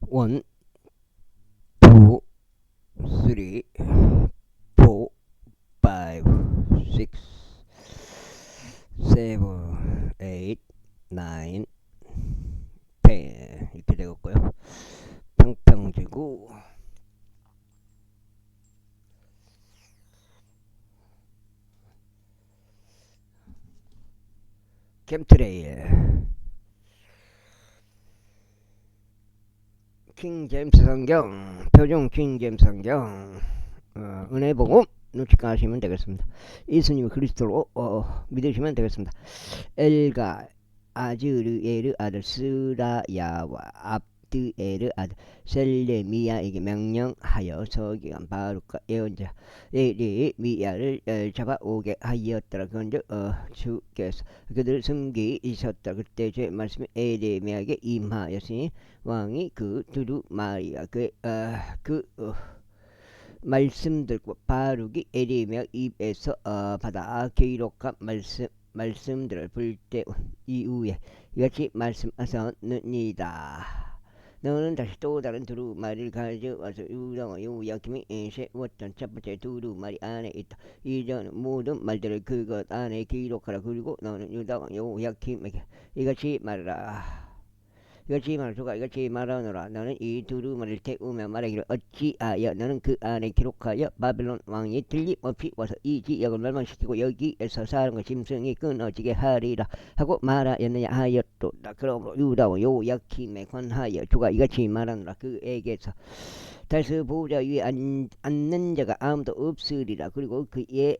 1, 2, 3, 4, 5, 6, 7, 8, 9, 10 이렇게 되겠고요. 평평지구 캠트레일 킹제임스 성경 표준 킹제임스 성경 은혜복음 눈치까시면 되겠습니다. 예수님을 그리스도로 믿으시면 되겠습니다. 엘가 아즈르에르 아들 스라야와 압드에르 아들 셀레미야에게 명령하여 서기관 바룩과 예언자 에레미야를 잡아오게 하였더라. 그런즉 주께서 그들을 숨기셨다. 그때 제 말씀이 에레미야에게 임하였으니 왕이 그 두루마리와 그 말씀들과 바룩이 에레미야 입에서 받아 기록한 말씀들을 불때운 이후에 이같이 말씀하셨느니라. 너는 다시 또 다른 두루마리를 가져와서 유다와 요야김이 세웠던 첫 번째 두루마리 안에 있다. 이전 모든 말들을 그것 안에 기록하라. 그리고 너는 유다와 요야김에게 이같이 말하라. 이같이 말하소가 이같이 말하노라. 너는 이 두루마리를 태우며 말하기를 어찌하여 너는 그 안에 기록하여 바벨론 왕이 틀림없이 와서 이 지역을 멸망시키고 여기에서 사람과 짐승이 끊어지게 하리라 하고 말하였느냐 하였도다. 그러므로 유다와 요야킴에 관하여 주가 이같이 말하노라. 그에게서 다시 보좌 위에 앉는 자가 아무도 없으리라. 그리고 그의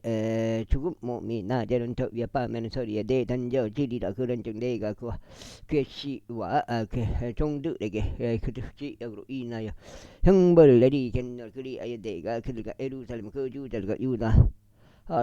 죽은 몸이 낮에는 저 위에 밤에는 서리에 내던져지리라. 그런즉 내가 그와 그의 씨와 그 종들에게 그 지역으로 인하여 형벌을 내리겠노라. 그리하여 내가 그들과 예루살렘 거주자들과 유다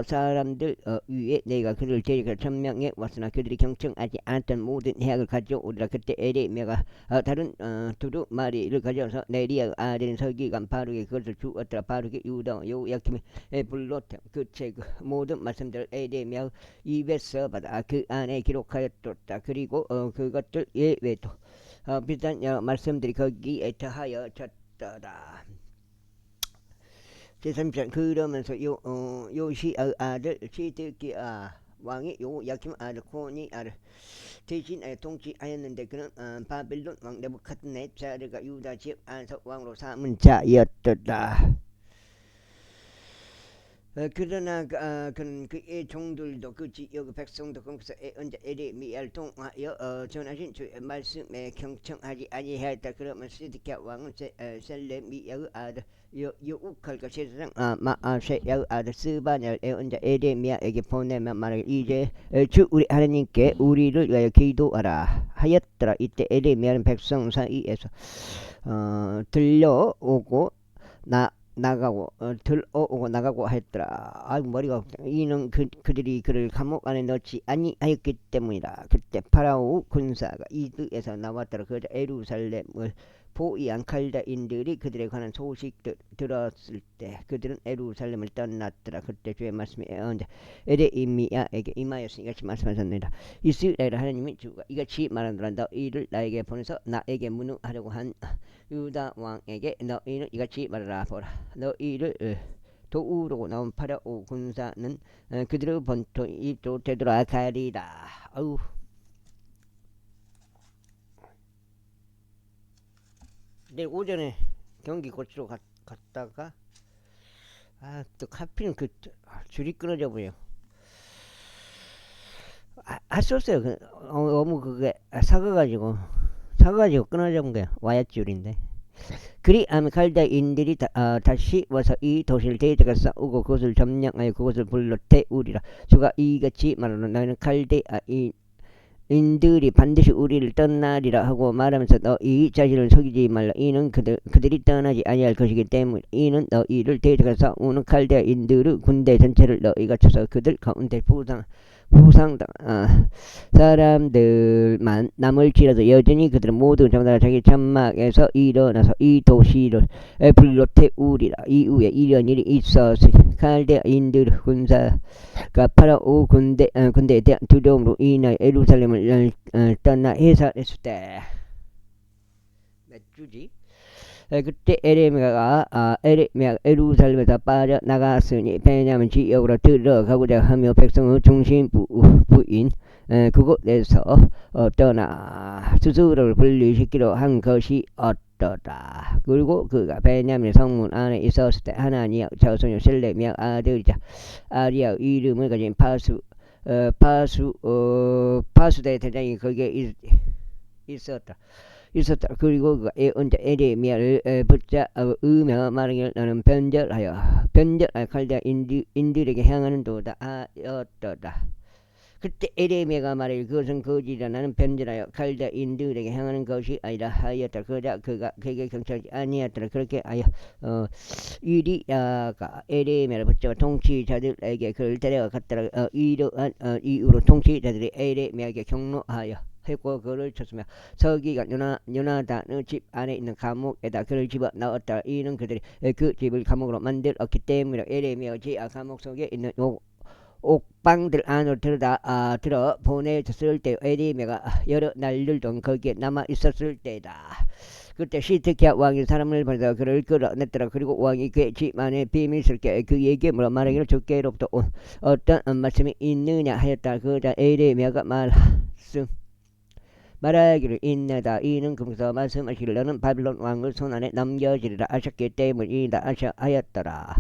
사람들 위에 내가 그를 데리고 천명해 왔으나 그들이 경청하지 않았던 모든 해악을 가져오리라. 그때 에레미야가 다른 두루마리를 가져와서 네리야 아들인 서기관 바룩에 그것을 주었더라. 바룩이 유다 요야김에 불렀다. 그책 모든 말씀들을 에레미야 입에서 받아 그 안에 기록하였다. 그리고 그것들 예외도 비슷한 말씀들이 거기에 더하여 졌더라. 제3장 그러면서 요시아 아들 시드기야 왕이 요야김 아들 고니 아들 대신하여 통치하였는데 그는 바벨론 왕 네부갓네살을 유다 지역 안서 왕으로 삼은 자였더라. 그러나 그는 그의 종들도 그 지역 백성도 거기서 언제 에레미야를 통하여 전하신 주의 말씀에 경청하지 아니하였다. 그러면 시드기야 왕은 셀레미야의 아들 여우칼과 세상 마아세야의 아들 스바냐를 언제 에레미야에게 보내며 말하기를 이제 주 우리 하나님께 우리를 위하여 기도하라 하였더라. 이때 에레미야는 백성 사이에서 들려오고 들어오고 나가고 했더라. 아이고 머리가 없다. 이는 그들이 그를 감옥 안에 넣지 아니하였기 때문이라. 그때 파라오 군사가 이드에서 나왔더라. 그러자 예루살렘을 보이한 칼다인들이 그들에 관한 소식을 들었을 때 그들은 예루살렘을 떠났더라. 그때 주의 말씀이 언제 에레미야에게 임하였으니 이같이 말씀하셨느니라. 이스라엘 하나님이 주가 이같이 말하노라. 너희를 나에게 보내서 나에게 문응하려고 한 유다 왕에게 너희는 이같이 말하라. 보라 너희를 도우러 나온 파라오 군사는 그들의 본토 입도 되돌아가리라. 아우 내일 오전에 경기 고치러 갔다가 또 하필 그 줄이 끊어져 버려. 할 수 없어요. 너무 그게 사가가지고 끊어져 본 거야. 와야 줄인데. 그리하면 갈대인들이 다시 와서 이 도시를 대적해 싸우고 그것을 점령하여 그것을 불러 태우리라. 주가 이같이 말하노라. 너희는 갈대인들이 반드시 우리를 떠나리라 하고 말하면서 너희 자신을 속이지 말라. 이는 그들이 떠나지 아니할 것이기 때문에 이는 너희를 대적해 싸우는 갈대인들의 군대 전체를 너희가 쳐서 그들 가운데 부상당 사람들만 남을지라도 여전히 그들은 모두 전부 자기 장막에서 일어나서 이 도시를 불로 태우리라. 이후에 이런 일이 있었으니 갈대인들 군사가 파라오 군대에 대한 두려움으로 인하여 예루살렘을 떠나 해산했을 때 몇 주지? 그때 에레미야가 예루살렘에서 빠져나갔으니 베냐민 지역으로 들어가고자 하며 백성의 중심 부인 그곳에서 떠나 스스로를 분리시키려 한 것이 어떠다. 그리고 그가 베냐민 성문 안에 있었을 때 하나니의 자손이 셀레미야 아들이자 아리아 이름을 가진 파수대 대장이 거기에 있었다. 그리고 그가 언제 에레미야를 붙자 음향 말하기를 나는 변절하여 칼데아 인들에게 향하는 도다 하였더라. 그때 에레미야가 말하길 그것은 거짓이라. 나는 변절하여 칼데아 인들에게 향하는 것이 아니라 하였다. 그러자 그가 그에게 경찰하지 아니었더라. 그렇게 하여 이리야가 에레미야를 붙잡아 통치자들에게 그를 데려갔더라. 이러한 이후로 통치자들이 에레미야에게 경로하여 했고 그를 쳤으며 서기관 요나단의 집 안에 있는 감옥에다 그를 집어넣었다. 이는 그들이 그 집을 감옥으로 만들었기 때문이라. 에레미야가 지하 감옥 속에 있는 옥방들 안으로 들어 보내졌을 때 에레미야가 여러 날들 동안 거기에 남아 있었을 때다. 그때 시드기야 왕이 사람을 보내서 그를 끌어냈더라. 그리고 왕이 그의 집 안에 비밀스럽게 그에게 물어 말하기를 주께로부터 온 어떤 말씀이 있느냐 하였다. 그러자 에레미야가 말하기를 인내다. 이는 금서 말씀하시기를 너는 바빌론 왕의 손안에 넘겨지리라 하셨기 때문이다 하였더라.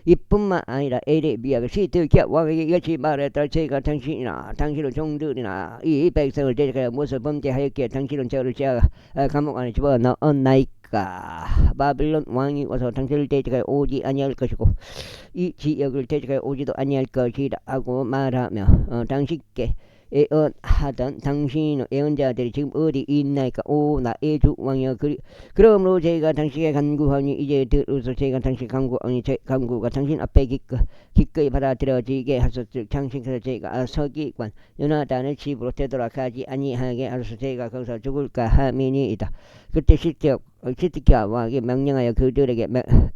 이뿐만 아니라 에레미야가 시드기야 왕에게 이같이 말했더라. 제가 당신의 종들이나 이 백성을 대적하여 무엇을 범죄하였기에 당신은 저를 제가 감옥 안에 집어넣었나이까. 바빌론 왕이 와서 당신을 대적하여 오지 아니할 것이고 이 지역을 대적하여 오지도 아니할 것이라 하고 말하며 당신께 예언하던 당신의 예언자들이 지금 어디 있나이까. 오 나의 주 왕이여. 그러므로 제가 당신에게 간구하니 이제 들으소. 제가 당신 간구하니 제 간구가 당신 앞에 기꺼이 받아들여지게 하소서. 당신께서 제가 서기관 요나단의 집으로 되돌아가지 아니하게 하소서. 제가 거기서 죽을까 함이니이다. 그때 시드기야 왕이 명령하여 그들에게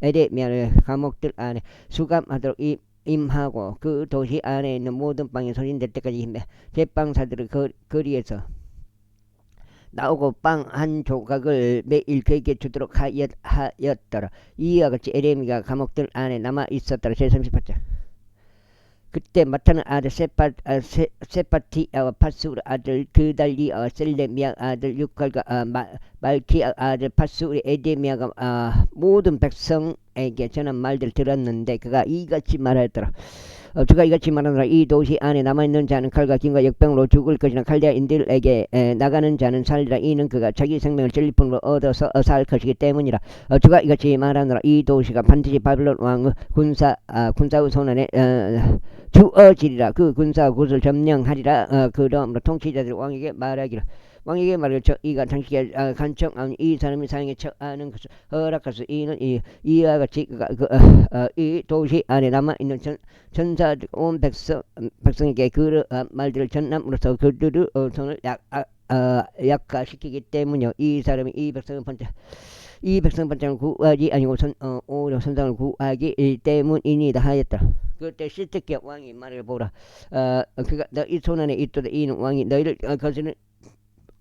에레미야를 감옥들 안에 수감하도록 임하고 그 도시 안에 있는 모든 빵이 소진될 때까지 제빵사들을 거리에서 나오고 빵 한 조각을 매일 그에게 주도록 하였더라. 이와 같이 에레미야가 감옥들 안에 남아 있었더라. 제38장. 그때 마타는 아들 세파티아와 파수르 아들 그달리아와 셀레미야 아들 육갈과 말키아 아들 파수르 에레미야가 모든 백성에게 전한 말들을 들었는데 그가 이같이 말하였더라. 주가 이같이 말하노라. 이 도시 안에 남아있는 자는 칼과 김과 역병으로 죽을 것이나 칼데아인들에게 나가는 자는 살리라. 이는 그가 자기 생명을 전리품으로 얻어서 살 것이기 때문이라. 주가 이같이 말하노라. 이 도시가 반드시 바빌론 왕의 군사의 손안에 주어지리라. 그 군사가 그것을 점령하리라. 그러므로 통치자들이 왕에게 말하기를 이가 당신에게 간청하니 이 사람이 사형에 처하는 것을 허락하소. 이는 이와 같이 이 도시 안에 남아있는 전사들 온 백성에게 그 말들을 전함으로써 그들의 손을 약화시키기 때문이요. 이 사람이 이 백성을 번창을 구하지 아니고 오히려 선상을 구하기 때문이니이다 하였다. 그때 시드기야 왕이 말을 보라. 그가 너희 손안에 있도다. 이는 왕이 너희를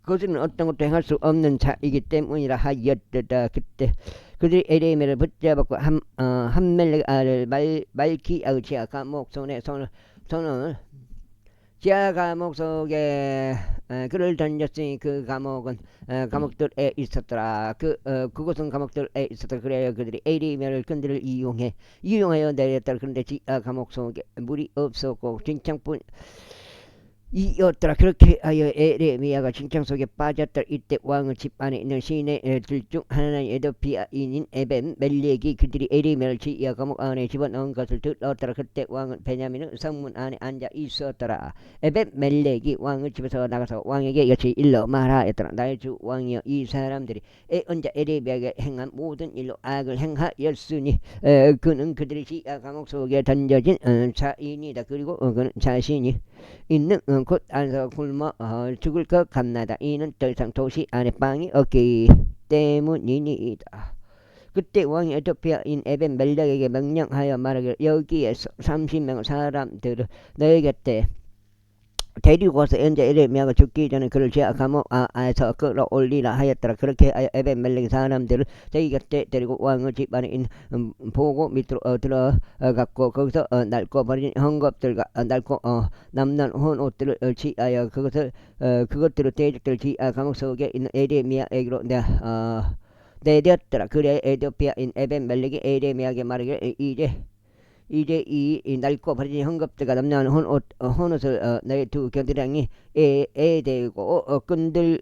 거스는 어떤 것도 행할 수 없는 자이기 때문이라 하였다. 그때 그들이 에레미야를 붙잡았고 함멜렉 아들 말키야의 지하 감옥 손을 지하 감옥 속에 그를 던졌으니 그 감옥은 감옥들에 있었더라. 그곳은 감옥들에 있었더라. 그래야 그들이 에레미야를 근들을 이용하여 내렸더라. 그런데 지하 감옥 속에 물이 없었고 진창뿐 이었더라. 그렇게 하여 에레미야가 진창 속에 빠졌더라. 이때 왕의 집 안에 있는 시내들 중 하나는 에도피아인인 에벤 멜렉이 그들이 에레미야를 지하 감옥 안에 집어넣은 것을 들었더라. 그때 왕은 베냐민의 성문 안에 앉아 있었더라. 에벤 멜렉이 왕의 집에서 나가서 왕에게 이같이 일러 말하였더라. 나의 주 왕이여, 이 사람들이 언제 에레미야에게 행한 모든 일로 악을 행하였으니 그는 그들이 지하 감옥 속에 던져진 자인이다. 그리고 그는 자신이 있는 곳 안에서 굶어 죽을 것 같나다. 이는 더 이상 도시 안에 빵이 없기 때문이니이다. 그때 왕이 에도피아인 에벤 멜렉에게 명령하여 말하기를 여기에서 30명 사람들을 너희 곁에 데리고 와서 이제 에레미야가 죽기 전에 그를 죄악 감옥에서 끌어올리라 하였더라. 그렇게 에벤멜렉 사람들을 자기 곁에 데리고 왕의 집안에 있는 보고 밑으로 들어갔고 거기서 낡고 버린 헝겊들과 낡고 남는 헌 옷들을 취하여 그것들을 대적들 지하 감옥 속에 있는 에레미야에게로 내렸더라. 그래 에디오피아인 에벤멜렉이 에레미야에게 말하기를 이제 이 낡고 버려진 헝겊들과 남는 헌옷을 너희 두 겨드랑이 에 대고 끈들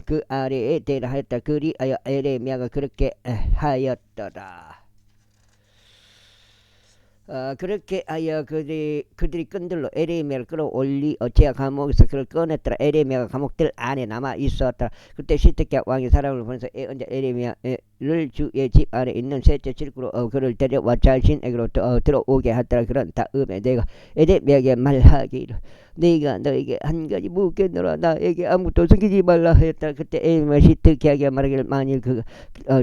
그 아래에 대라 하였다. 그리하여 에레미야가 그렇게 하였더라. 그렇게 하여 그들이 끈들로 에레미야를 끌어올리 제가 감옥에서 그를 꺼냈더라. 에레미야가 감옥들 안에 남아 있었더라. 그때 시드기야 왕이 사람을 보내서 에레미야를 주의 집 안에 있는 셋째 칠구로 그를 데려와 자신에게로 들어오게 하더라. 그런 다음에 내가 에레미야에게 말하기를 네가 너에게 한 가지 묻겠노라. 나에게 아무것도 숨기지 말라 하였다. 그때 에레미야 시드기야에게 말하기를 만일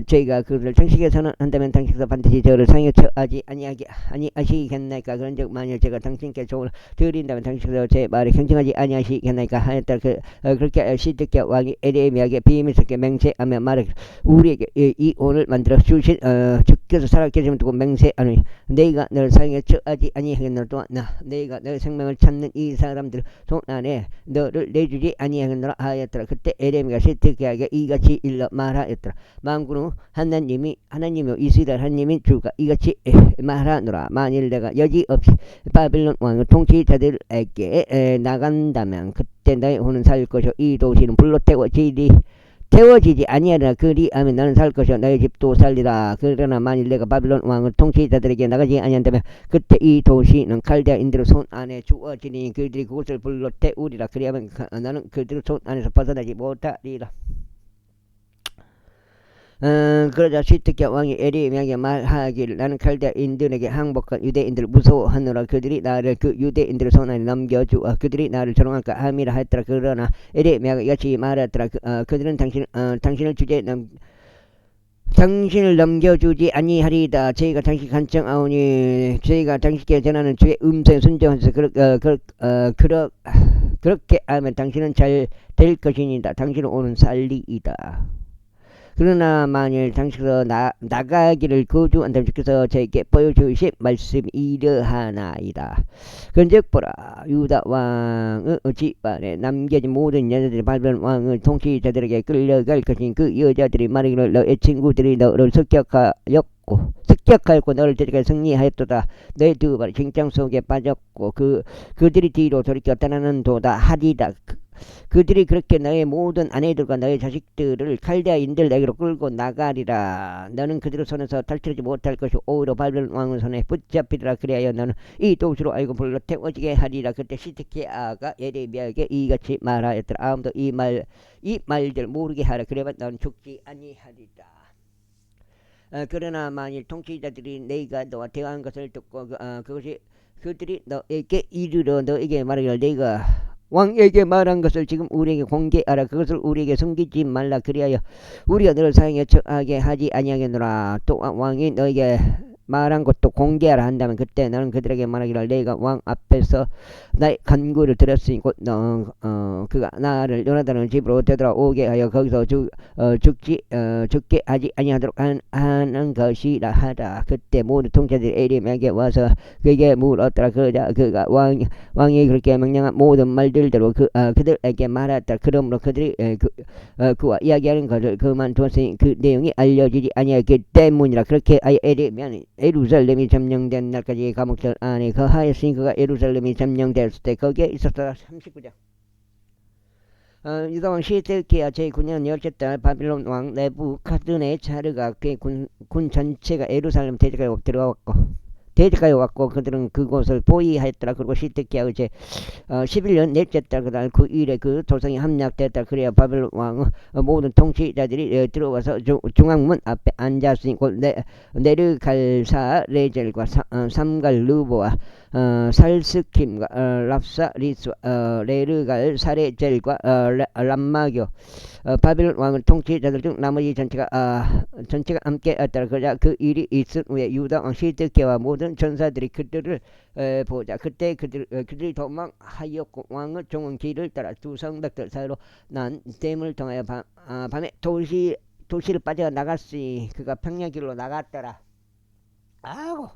저희가 그를 장식해서는 한다면 당신께서 반드시 저를 상해 처하지 아니하시겠나이까. 그런즉 만일 제가 당신께 종을 드린다면 당신께서 제 말에 경청하지 아니하시겠나이까 하였다. 그렇게 시드기야 왕이 에레미야에게 비밀스럽게 맹세하며 말하기를 우리에게 이 오늘 만들어 주신 주께서 살아계심을 두고 맹세하노니 내가 너를 상해 처하지 아니하겠노라. 또한 내가 너의 생명을 찾는 이 사람들 손 안에 너를 내주지 아니하겠노라 하였더라. 그때 에레미야가 시드기야에게 이같이 일러 말하였더라. 만군의 하나님이요 이스라엘 하나님인 주가 이같이 말하노라. 만일 내가 여지없이 바빌론 왕의 통치자들에게 나간다면 그때 너의 혼은 살 것이요 이 도시는 불로 태워지지 아니하리라. 그리하면 나는 살 것이요 너의 집도 살리라. 그러나 만일 내가 바빌론 왕의 통치자들에게 나가지 아니한다면 그때 이 도시는 칼데아인들의 손 안에 주어지니 그들이 그곳을 불로 태우리라. 그리하면 나는 그들의 손 안에서 벗어나지 못하리라. 그러자 시드기야 왕이 에레미야에게 말하기를 나는 칼데아인들에게 항복한 유대인들을 무서워하노라. 그들이 나를 그 유대인들의 손안에 넘겨주어 그들이 나를 조롱할까 함이라 하였더라. 그러나 에레미야가 이같이 말하였더라. 그들은 당신을 넘겨주지 아니하리다. 저희가 당신 간청하오니 저희가 당신께 전하는 주의 음성에 순종하셔서 그렇게 하면 당신은 잘 될 것이니다. 당신은 오는 살리이다. 그러나 만일 당신께서 나가기를 거주한다면 주께서 저에게 보여주실 말씀이 이러하나이다. 그런즉 보라 유다 왕의 집안에 남겨진 모든 여자들이 바벨론 왕의 통치자들에게 끌려갈 것인 그 여자들이 말하기를 너의 친구들이 너를 습격하였고 너를 데려가 승리하였도다. 너의 두 발이 쟁장 속에 빠졌고 그들이 뒤로 돌이켜 떠나는 도다 하리다. 그들이 그렇게 너의 모든 아내들과 너의 자식들을 칼데아인들에게로 끌고 나가리라. 너는 그들의 손에서 탈출하지 못할 것이고 오히려 바벨론 왕의 손에 붙잡히리라. 그리하여 너는 이 도시로 알고 불러 태워지게 하리라. 그때 시드기야가 에레미야에게 이같이 말하였더라. 아무도 이 말들 모르게 하라. 그래야 너는 죽지 아니하리라. 그러나 만일 통치자들이 네가 너와 대화한 것을 듣고 그들이 너에게 이르러 너에게 말하기를 내가 왕에게 말한 것을 지금 우리에게 공개하라. 그것을 우리에게 숨기지 말라. 그리하여 우리가 너를 사형에 처하게 하지 아니하겠노라. 또한 왕이 너에게 말한 것도 공개하라 한다면 그때 너는 그들에게 말하기를 내가 왕 앞에서 나의 간구를 들었으니 곧 그가 나를 요나단의 집으로 되돌아오게 하여 거기서 죽게 하지 아니하도록 하는 것이라 하라. 그때 모든 통치자들이 에레미야에게 와서 그에게 물었더라. 그러자 그가 왕이 그렇게 명령한 모든 말들대로 그들에게 말했더라. 그러므로 그들이 그와 이야기하는 것을 그만두었으니 그 내용이 알려지지 아니하기 때문이라. 그렇게 아예 에레미야는 예루살렘이 점령된 날까지 감옥들 안에 거하였으니 그가 예루살렘이 점령되었을 때 거기에 있었더라. 39장. 유다왕 시드기야 제9년 열째 달 바빌론 왕 네부갓네자르가 그의 군 전체가 예루살렘 대적하여 왔고 그들은 그곳을 포위하였더라. 그리고 시드기야의 제 11년 넷째 달 그날 9일에 그 도성이 함락됐다. 그래야 바벨론 왕의 모든 통치자들이 들어와서 중앙문 앞에 앉았으니 곧 네르갈사 레젤과 삼갈 루보와 살스킴과 랍사 리스 레르갈 사레젤과 람마교 바빌론 왕은 통치자들 중 나머지 전체가 함께 따라 그자 그 일이 있은 후에 유다 왕 시드기와 모든 전사들이 그들을 보자. 그때 그들이 도망하였고 왕은 종은 길을 따라 두 성벽들 사이로 난 댐을 통하여 밤에 도시를 빠져 나갔으니 그가 평야길로 나갔더라. 아고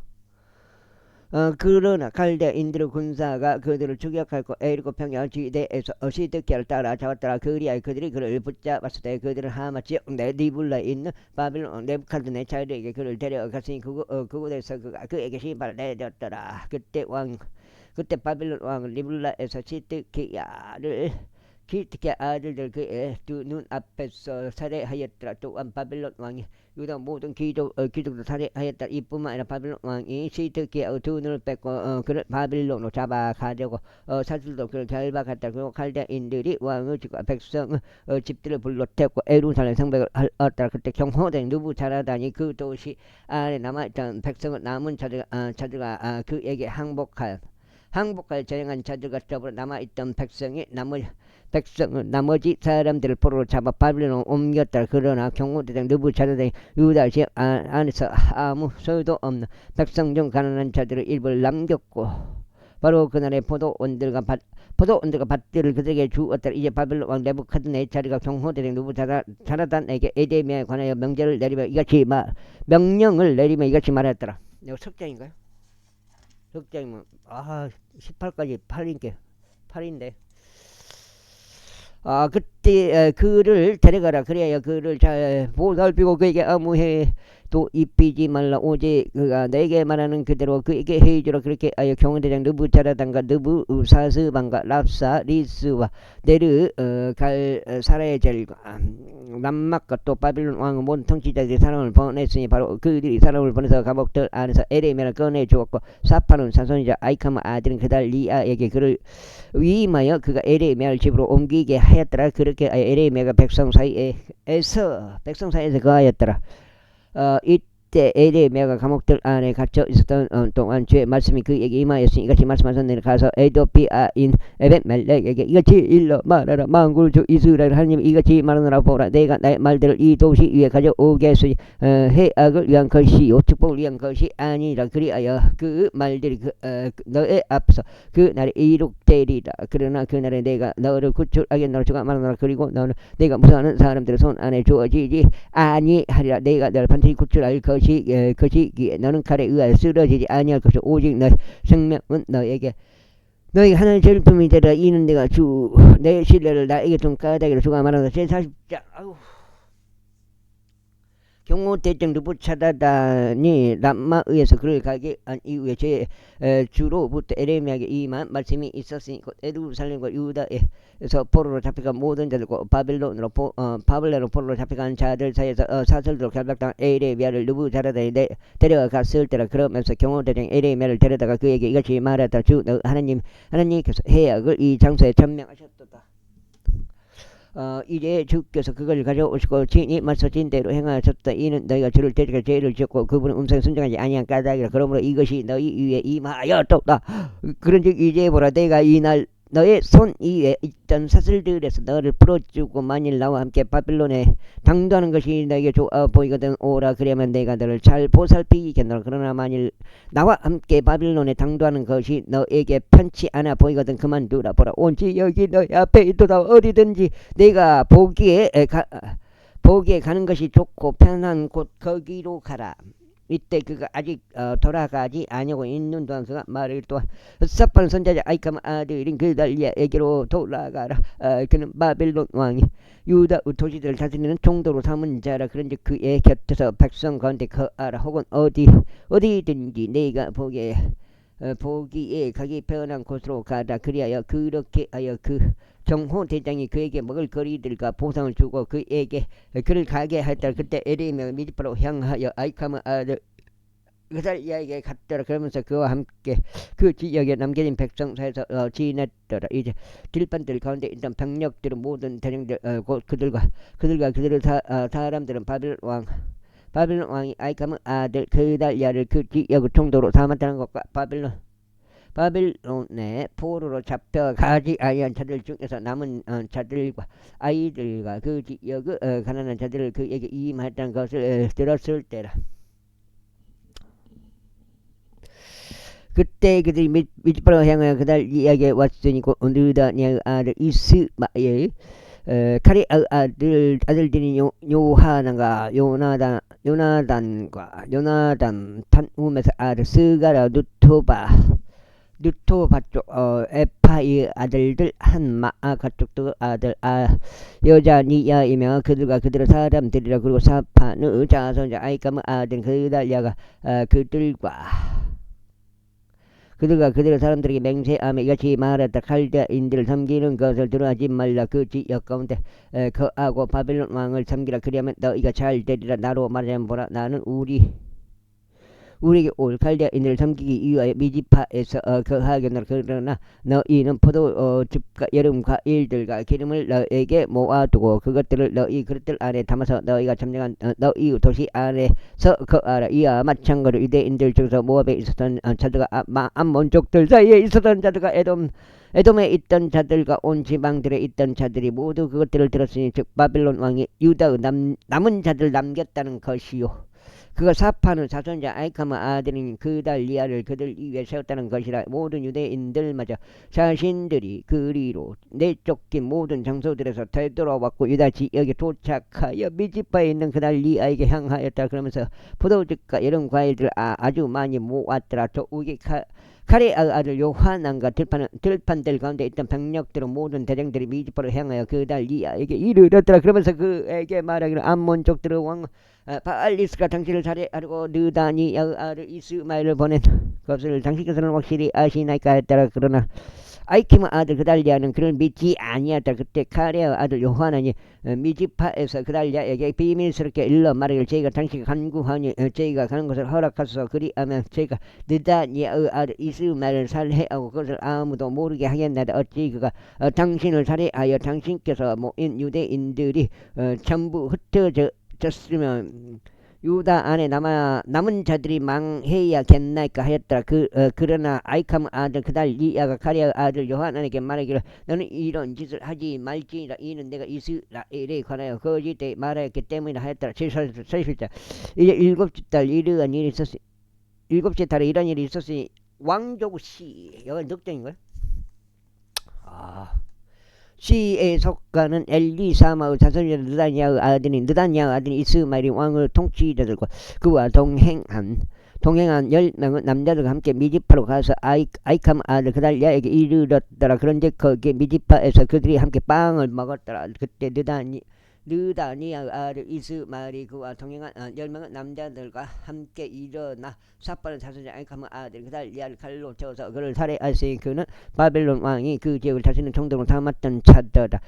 그러나 갈대인들의 군사가 그들을 추격하고 에리고 평야 지대에서 시드기를 따라 잡았더라. 그리하여 그들이 그를 붙잡았을 때 그들은 하마 지역 내 리블라에 있는 바빌론 네부카드네살에게 그를 데려갔으니 그곳에서 그가 그에게 신발을 내렸더라. 그때 바빌론 왕은 리블라에서 시드기야 아들들 그의 두 눈앞에서 살해하였더라. 또한 바빌론 왕이 유다 모든 귀족도 살해하였다. 이뿐만 아니라 바빌론 왕이 시드기야의 두 눈을 뺏고 그를 바빌론으로 잡아가려고 사슬도 그를 결박했다. 그리고 갈대인들이 왕의 집과 백성의 집들을 불러 태웠고 에루살렘 성벽을 얻더라. 그때 경호된 느부자라단이 그 도시 안에 남아있던 백성은 남은 자들과 그에게 항복하여 전행한 자들과 더불어 남아있던 백성은 나머지 사람들을 포로로 잡아 바빌론으로 옮겼다. 그러나 경호대장 느부자라단이 유다 지역 안에서 아무 소유도 없는 백성 중 가난한 자들을 일부를 남겼고 바로 그날의 포도원들과 밭들을 그들에게 주었더라. 이제 바빌론 왕 네부카드네살이 경호대장 느부자라단에게 에데미야에 관하여 명령을 내리며 이같이 말했더라. 이거 석장인가요? 석장이면 18까지 8인데 그때 그를 데려가라. 그래야 그를 잘 보살피고 그에게 아무 해도 입히지 말라. 오직 그가 내게 말하는 그대로 그에게 해주라. 그렇게 하여 경호대장 느부자라단과 느부사스반과 랍사 리스와 네르 갈 사레젤과 람막과 또 바빌론 왕의 모든 통치자들이 사람을 보냈으니 바로 그들이 사람을 보내서 감옥들 안에서 에레미야를 꺼내주었고 사파는 사손이자 아이카마 아들인 그달리아에게 그를 위임하여 그가 에레미야를 집으로 옮기게 하였더라. 그렇게 에레미야가 백성 사이에서 거하였더라. 이때 에레미야가 감옥들 안에 갇혀 있었던 동안 주의 말씀이 그에게 임하였으니 이같이 말씀하셨느니라. 가서 에도피아인 에벳멜렉에게 이같이 일러 말하라. 만군의 주 이스라엘 하나님이 이같이 말하노라. 보라, 내가 나의 말들을 이 도시 위에 가져오겠으니 해악을 위한 것이요 축복을 위한 것이 아니라. 그리하여 그 말들이 너의 앞에서 그 날에 이룩되리라. 그러나 그 날에 내가 너를 구출하겠노라. 주가 말하노라. 그리고 너는 내가 무서워하는 사람들의 손 안에 주어지지 아니하리라. 내가 너를 반드시 구출할 것이기에 너는 칼에 의하여 쓰러지지 아니할 것이요 오직 너의 생명은 너에게 하나의 절품이 되라. 이는 내가 내 신뢰를 나에게 좀 까닭이라. 주가 말하노라. 제40장 경호대장 느부자라단이 람마의에서 그를 가게 한 이후에 주로부터 에레미야에게 임한 말씀이 있었으니 곧 예루살렘과 유다에서 포로로 잡혀간 모든 자들과 바벨론으로 포로로 잡혀간 자들 사이에서 사슬로 결박당한 에레미야를 느부자라단이 데려갔을 때라. 그러면서 경호대장 에레미야를 데려다가 그에게 이같이 말했다. 주 하나님께서 해악을 이 장소에 천명하셨도다. 이제 주께서 그걸 가져오시고 친히 말씀하신 대로 행하셨다. 이는 너희가 주를 대적해 죄를 지었고 그분은 음성에 순종하지 아니한 까닭이라. 그러므로 이것이 너희 위에 임하였도다. 그런즉 이제 보라, 내가 이날 너의 손 위에 있던 사슬들에서 너를 풀어주고 만일 나와 함께 바빌론에 당도하는 것이 너에게 좋아 보이거든 오라. 그러면 내가 너를 잘 보살피겠노라. 그러나 만일 나와 함께 바빌론에 당도하는 것이 너에게 편치 않아 보이거든 그만두라. 보라, 온지 여기 너희 앞에 있도다. 어디든지 내가 보기에 가는 것이 좋고 편한 곳 거기로 가라. 이때 그가 아직 돌아가지 아니하고 있는 동안 그가 말을 또한 사판 선자자 아이카마 아들인 그달리아에게로 돌아가라. 그는 바빌론 왕이 유다 도시들을 다스리는 총독으로 삼은 자라. 그런즉 그의 곁에서 백성 가운데 거하라. 혹은 어디든지 내가 보기에 가기 편한 곳으로 가라. 그리하여 그렇게 하여 그 경호대장이 그에게 먹을 거리들과 보상을 주고 그를 가게 하였다. 그때 에레미야가 미즈파로 향하여 아이카마 아들 그달리아에게 갔더라. 그러면서 그와 함께 그 지역에 남겨진 백성 사이에서 지냈더라. 이제 들판들 가운데 있던 병력들은 모든 대령들 곧 그들과 그들의 사람들은 바빌론 왕이 아이카마 아들 그달리아를 그 지역의 총독으로 삼았다는 것과 바빌론의 포로로 잡혀가지 아니한 자들 중에서 남은 자들과 아이들과 그 지역의 가난한 자들을 그에게 임했다는 것을 들었을 때라. 그때 그들이 미즈바로 향하여 그날 이야기에 왔으니 곧 느다니의 아들 이스마엘 카레 아들들이 요하나가 요나단 탄움에서 아들 스가라 누토바 쪽 에파의 아들들 한마아 가족도 아들 여자 니야이며 그들과 그들의 사람들이라. 그리고 사파는 자손자 아이까의 아들 그달랴가 그들과 그들의 사람들에게 맹세하며 이같이 말했다. 칼데인들을 섬기는 것을 들어하지 말라. 그 지역 가운데 거하고 바벨론 왕을 섬기라. 그리하면 너희가 잘 되리라. 나로 말하자면 보라, 나는 우리에게 올 칼데인들을 섬기기 위하여 미지파에서 거하겠노라. 그러나 너희는 포도즙과 여름 과일들과 기름을 너에게 모아두고 그것들을 너희 그릇들 안에 담아서 너희가 점령한 너희 도시 안에서 거하라. 이와 마찬가지로 유대인들 중에서 모압에 있었던 자들과 암몬족들 사이에 있었던 자들과 에돔에 있던 자들과 온 지방들에 있던 자들이 모두 그것들을 들었으니 즉 바벨론 왕이 유다의 남은 자들 남겼다는 것이요. 그가 사파는 자손자 아이카의 아들인 그달리아를 그들 위에 세웠다는 것이라. 모든 유대인들마저 자신들이 그리로 내쫓긴 모든 장소들에서 되돌아왔고 유다 지역에 도착하여 미즈바에 있는 그달리아에게 향하였다. 그러면서 포도즙과 여름 과일들 아주 많이 모았더라. 또 우기 카레의 아들 요하난과 들판들 가운데 있던 병력들은 모든 대장들이 미즈바로 향하여 그달리아에게 이르렀더라. 그러면서 그에게 말하기를 암몬족들의 왕 바알리스가 당신을 살해하려고 느다니의 아들 이스마엘을 보낸 것을 당신께서는 확실히 아시나이까 했더라. 그러나 아이킴의 아들 그달리아는 그를 믿지 아니하였다. 그때 카레의 아들 요하난이 미지파에서 그달리아에게 비밀스럽게 일러 말하기를 저희가 당신이 간구하니 저희가 가는 것을 허락하소서. 그리하면 저희가 느다니의 아들 이스마엘을 살해하고 그것을 아무도 모르게 하겠나이다. 어찌 그가 당신을 살해하여 당신께서 모인 유대인들이 전부 흩어졌으면 유다 안에 남은 자들이 망해야겠나이까 하였더라. 그러나 아이캄의 아들 그달리아가 카레의 아들 요하난에게 말하기를 너는 이런 짓을 하지 말지니라. 이는 내가 이스라엘에 관하여 거짓되이 말하였기 때문이라 하였더라. 제47절 이제 일곱째 달에 이런 일이 있었으니 왕족시 여기 늑대인가요? 시에 속가는 엘리사마의 자손이라. 느다냐의 아들인 이스마엘이 왕을 통치자들과 그와 동행한 10명은 남자들과 함께 미지파로 가서 아이캄 아들 그달리아에게 이르렀더라. 그런데 거기에 미지파에서 그들이 함께 빵을 먹었더라. 그때 느다니의 아들 이스마엘이 그와 동행한 10명은 남자들과 함께 일어나 사파는 자손자 아이캄의 아들 그달리아를 칼로 쳐서 그를 살해하였으니 그는 바벨론 왕이 그 지역을 자신의 총독으로 삼았던 자더라.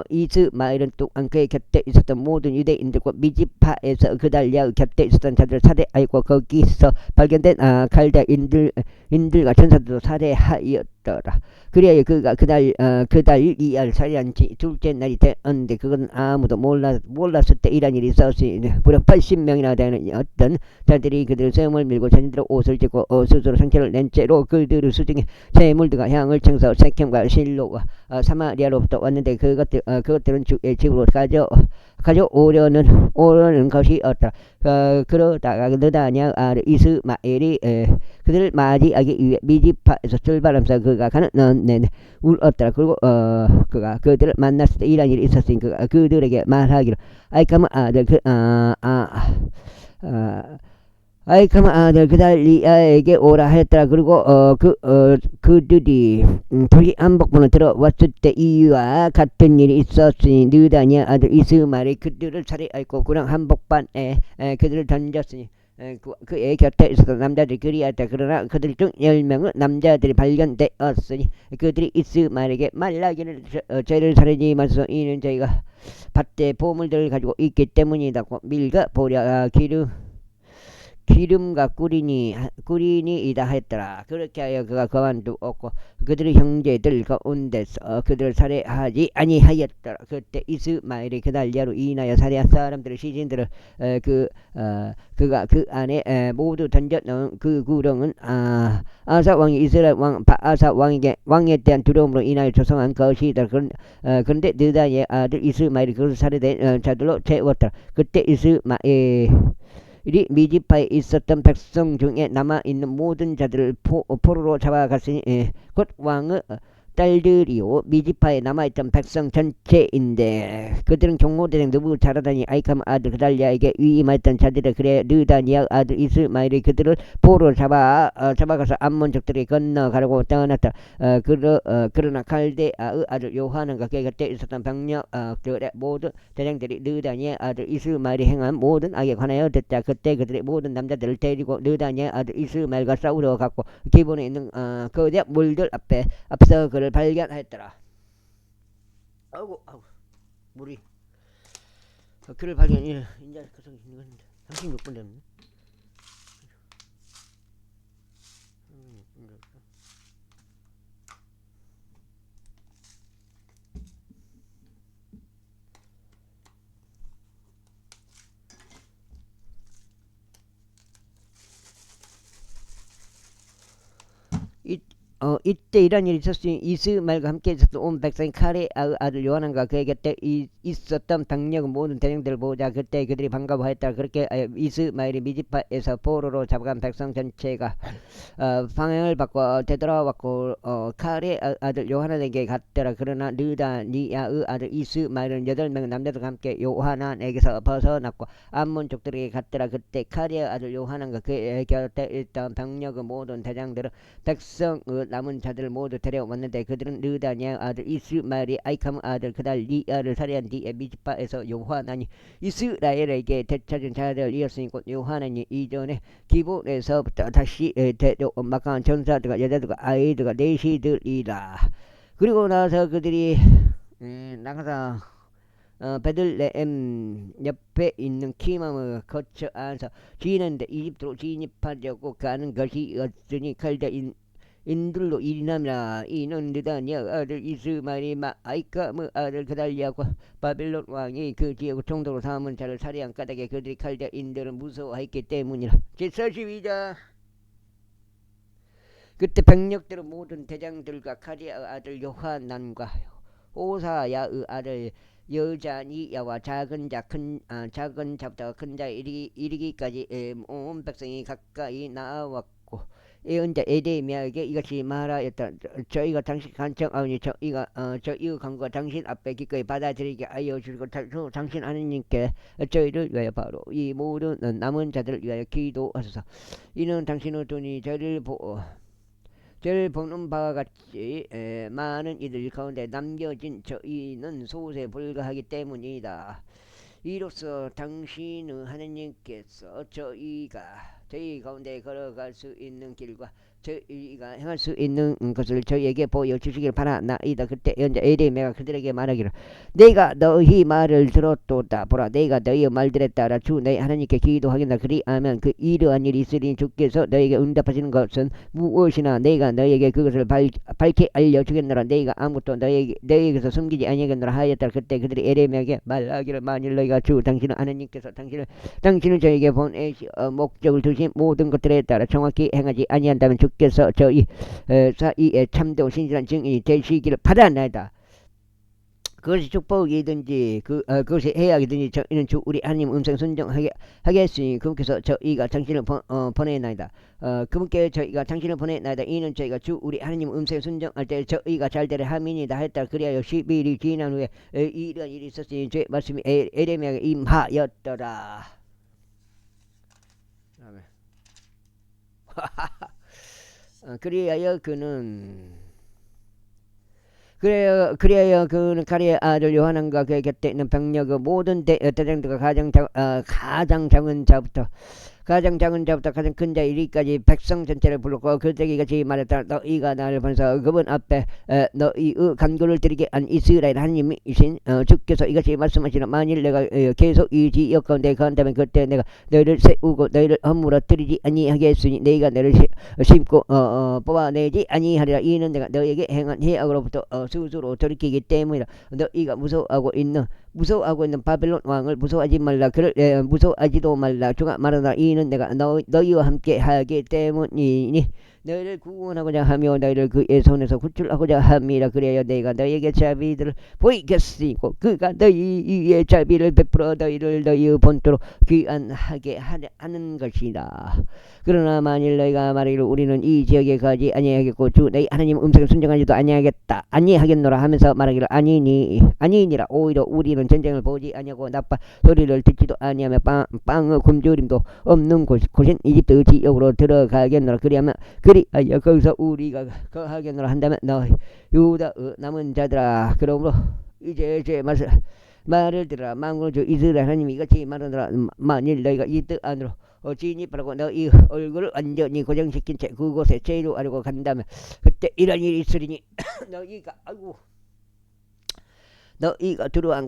이스마엘은 또한 그의 곁에 있었던 모든 유대인들과 미지파에서 그달리아의 곁에 있었던 자들을 살해하였고 거기서 발견된 칼다인들과 전사들도 살해하였더라. 그리하여 그가 그달리아를 살해한 지 둘째 날이 되었는데 그건 아무도 몰랐을 때 이런 일이 있었으니 무려 80명이나 되는 어떤 자들이 그들의 수염을 밀고 자신들의 옷을 찢고 스스로 상처를 낸 채로 그들의 수중에 재물들과 향을 청소 세켐과 실로와 사마리아로부터 왔는데 그것들은 주의 집으로 가져오려는 것이었더라. 그러다가 느다냐 아들 이스마엘이 그들을 맞이하기 위해 미지파에서 출발하면서 그가 가는 내내 울었더라. 그리고 그가 그들을 만났을 때 이런 일이 있었으니 그가 그들에게 말하기를 아이캄의 아들 그달리아에게 오라 하였더라. 그리고 그들이 불이 한복문을 들어왔을 때 이와 같은 일이 있었으니 느다냐 아들 이스마엘이 그들을 살해하였고 구랑 한복반에 그들을 던졌으니 그의 곁에 있었던 남자들이 그리하였다. 그러나 그들 중 10명은 남자들이 발견되었으니 그들이 이스마엘에게 말하기를 저희를 살해하지 마소서. 이는 저희가 밭에 보물들을 가지고 있기 때문이다. 밀가 보랴 기름과 꿀이니이다 했더라. 그렇게 하여 그가 그만두었고 그들의 형제들 가운데서 그들을 살해하지 아니하였더라. 그때 이스마엘이 그달리아로 인하여 살해한 사람들의 시신들을 그가 그 안에 모두 던져넣은 그 구렁은 아사 왕이 이스라엘 왕 바아사 왕에 대한 두려움으로 인하여 조성한 것이다. 그런데 느다의 아들 이스마엘이 그것을 살해된 자들로 채웠더라. 그때 이스마엘이 미지파에 있었던 백성 중에 남아있는 모든 자들을 포로로 잡아갔으니 곧 왕의 딸들이요 미지파에 남아있던 백성 전체인데 그들은 경호대장 느부자라다니 아이캄 아들 그달리아에게 위임했던 자들을 그래 느다니아 아들 이스마엘이 그들을 포로로 잡아가서 암몬 족들이 건너가려고 떠났다. 그러나 갈대아의 아들 요하난과 그의 곁에 있었던 병력들의 모든 대장들이 느다니아 아들 이스마엘이 행한 모든 악에 관하여 듣자. 그때 그들의 모든 남자들을 데리고 느다니아 아들 이스마엘과 싸우러 갔고 기본에 있는 거대 물들 앞서 그를 발견하였더라. 아이고 물이 그를 발견 이제 36분 됐네. 이때 이런 일이 있었으니 이스마엘과 함께 있었던 온 백성이 칼의 아들 요하난과 그의 곁에 있었던 병력은 모든 대령들을 보자. 그때 그들이 반가워하였다. 그렇게 이스마엘이 미지파에서 포로로 잡아간 백성 전체가 방향을 바꿔 되돌아왔고 칼의 아들 요하난에게 갔더라. 그러나 느다니아의 아들 이스마엘은 8명의 남자들과 함께 요하난에게서 벗어났고 암몬 족들에게 갔더라. 그때 칼의 아들 요하난과 그의 곁에 있던 병력의 모든 대장들은 백성의 남은 자들을 모두 데려왔는데 그들은 느다니아 아들 이스마엘이 아이캄 아들 그달리아를 살해한 뒤에 미지파에서 요하난이 이스라엘에게 되찾은 자들을 이었으니 곧 요하난이 이전에 기본에서부터 다시 데려온 막강한 전사들과 여자들과 아이들과 내시들이라. 그리고 나서 그들이 나가서 베들레헴 옆에 있는 키맘을 거쳐 안서 지는데 이집트로 진입하려고 가는 것이었으니 인들로 일어나며 이는 느다니아 아들 이스마엘이 아이캄의 아들 그달리아와 바벨론 왕이 그 지역을 총독으로 삼은 자를 살해한 까닭에 그들이 칼데인들을 무서워했기 때문이라. 제42장. 그때 병력들은 모든 대장들과 칼리아 아들 요하난과 호사야의 아들 여자니야와 작은 자부터 큰 자 이르기까지 온 백성이 가까이 나왔고 예언자 에레미야에게 이같이 말하였다. 저희가 당신 간청하오니 저희가 간구가 당신 앞에 기꺼이 받아들이게 하여 주시고 당신 하느님께 저희를 위하여 바로 이 모든 남은 자들을 위하여 기도하소서. 이는 당신의 돈이 저를 보는 바와 같이 많은 이들 가운데 남겨진 저희는 소수에 불과하기 때문이다. 이로써 당신의 하느님께서 저희 가운데 걸어갈 수 있는 길과 저희가 행할 수 있는 것을 저희에게 보여주시길 바라나이다. 그때 예언자 에레미야가 그들에게 말하기를 내가 너희 말을 들었도다. 보라 내가 너희의 말들에 따라 주 너희 하나님께 기도하겠다. 그리하면 그 이러한 일이 있으니 주께서 너희에게 응답하시는 것은 무엇이나 내가 너희에게 그것을 밝히 알려주겠노라. 너희가 아무것도 너희에게서 숨기지 아니하겠노라 하였다. 그때 그들이 에레미야에게 말하기를 만일 너희가 주 당신은 하나님께서 당신을 저희에게 보내시 목적을 두신 모든 것들에 따라 정확히 행하지 아니한다면 주께서 저희 사이에 참되고 신실한 증인이 되시기를 바라나이다. 그것이 축복이든지 그것이 해악이든지 저희는 주 우리 하나님 음성 순종하게 하겠으니 그분께서 저희가 당신을 보내나이다. 그분께 저희가 당신을 보내나이다. 이는 저희가 주 우리 하나님 음성 순종할 때 저희가 잘되려 함이니이다 했다. 그리하여 10일이 지난 후에 이런 일이 있었으니 주의 말씀이 에레미야에게 임하였더라. 그리하여 그는 칼리의 아들 요하난과 그의 곁에 있는 병력의 모든 대장들과 가장 작은 자부터 가장 작은 자부터 가장 큰 자 이리까지 백성 전체를 불렀고 그들에게 이같이 말했다. 너희가 나를 보내서 그분 앞에 너희의 간구를 드리게 한 이스라엘 하나님이신 주께서 이같이 말씀하시라. 만일 내가 계속 이 지역 가운데 간다면 그때 내가 너희를 세우고 너희를 허물어뜨리지 아니하겠으니 너희가 너를 심고 뽑아내지 아니하리라. 이는 내가 너희에게 행한 해악으로부터 스스로 돌이키기 때문이라. 너희가 무서워하고 있는 바벨론 왕을 무서워하지 말라. 그를 무서워하지도 말라. 주가 말하노라. 이는 내가 너희와 함께 하기 때문이니 너희를 구원하고자 하며 너희를 그의 손에서 구출하고자 함이라. 그래야 내가 너희에게 자비들을 보이겠으니고 그가 너희의 자비를 베풀어 너희를 너희의 본토로 귀환하게 하는 것이다. 그러나 만일 너희가 말하기를 우리는 이 지역에 가지 아니하겠고 주 너희 하나님 음성에 순종하지도 아니하겠노라 하면서 말하기를 아니니라. 오히려 우리는 전쟁을 보지 아니하고 나쁜 소리를 듣지도 아니하며 빵의 굶주림도 없는 곳인 이집트 지역으로 들어가겠노라. 그리하여 거기서 우리가 거하겠노라 한다면 너희 유다 남은 자들아, 그러므로 이제 제 말을 들으라. 만군의 주 이스라엘 하나님이 이같이 말하노라. 만일 너희가 이집트 안으로 진입하고 너희 얼굴을 완전히 고정시킨 채 그곳에 체류하려고 간다면 그때 이런 일이 있으리니 너희가 들어간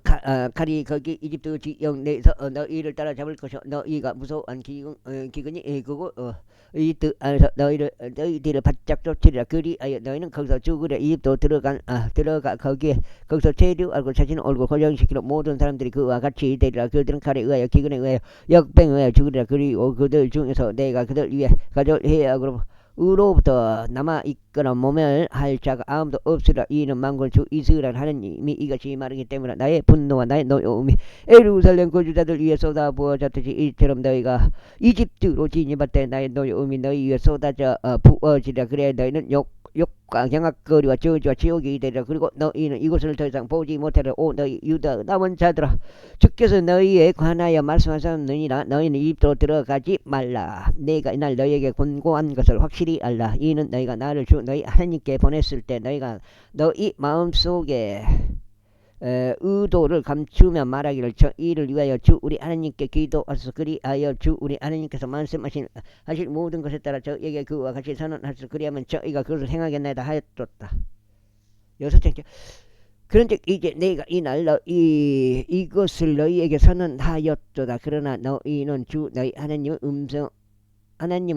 칼이 거기 이집트 지역 내에서 너희를 따라잡을 것이요 너희가 무서워한 기근이 그곳 이집트 안에서 너희들을 바짝 쫓으리라. 그리하여 너희는 거기서 죽으려. 이집트 들어가 거기서 체류하고 자신의 얼굴 고정시키는 모든 사람들이 그와 같이 되리라. 그들은 칼에 의하여 기근에 의하여 역병에 의하여 죽으리라. 그리고 그들 중에서 내가 그들 위해 가져올 해악으로부터 남아있거나 모멸할 자가 아무도 없으리라. 이는 만군의 주 이스라엘 하나님이 이같이 말하기 때문에 나의 분노와 나의 노여움이 예루살렘 거주자들 위에 쏟아부어졌듯이 이처럼 너희가 이집트로 진입할 때 나의 노여움이 너희 위에 쏟아져 부어지리라. 그래 너희는 욕과 경악거리와 저주와 지옥이 되리라. 그리고 너희는 이곳을 더 이상 보지 못하리라. 오 너희 유다 남은 자들아, 주께서 너희에 관하여 말씀하셨느니라. 너희는 이집트로 들어가지 말라. 내가 이날 너희에게 권고한 것을 확실히 알라. 이는 너희가 나를 주 너희 하나님께 보냈을 때 너희가 너희 마음속에 의도를 감추며 말하기를 저 일을 위하여 주 우리 하나님께 기도하소서. 그리하여 주 우리 하나님께서 말씀하실 모든 것에 따라 저에게 그와 같이 선언하소서. 그리하면 저희가 그것을 행하겠나이다 하였도다. 여섯 번째, 그런즉 이제 내가 이날 이것을 너희에게 선언하였도다. 그러나 너희는 주 너희 하나님